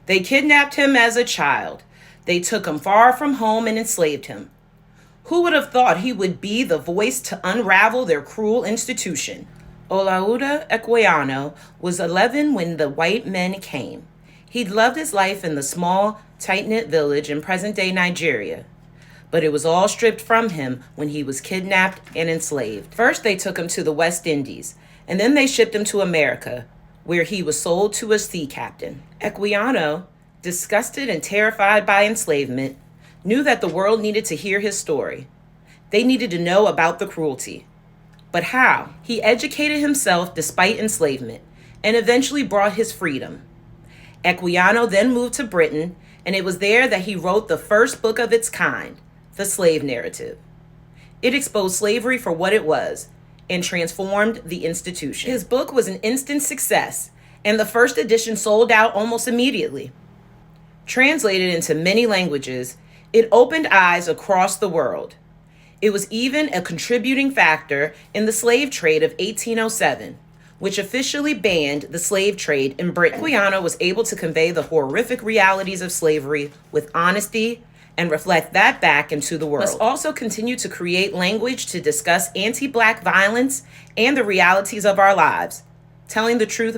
They kidnapped him as a child. They took him far from home and enslaved him. Who would have thought he would be the voice to unravel their cruel institution? Olaudah Equiano was 11 when the white men came. He'd loved his life in the small, tight-knit village in present-day Nigeria. But it was all stripped from him when he was kidnapped and enslaved. First, they took him to the West Indies, and then they shipped him to America, where he was sold to a sea captain. Equiano, disgusted and terrified by enslavement, knew that the world needed to hear his story. They needed to know about the cruelty. But how? He educated himself despite enslavement and eventually brought his freedom. Equiano then moved to Britain, and it was there that he wrote the first book of its kind, The Slave Narrative. It exposed slavery for what it was and transformed the institution. His book was an instant success, and the first edition sold out almost immediately. Translated into many languages, it opened eyes across the world. It was even a contributing factor in the slave trade of 1807, which officially banned the slave trade in Britain. Equiano was able to convey the horrific realities of slavery with honesty and reflect that back into the world. Must also continue to create language to discuss anti-Black violence and the realities of our lives. Telling the truth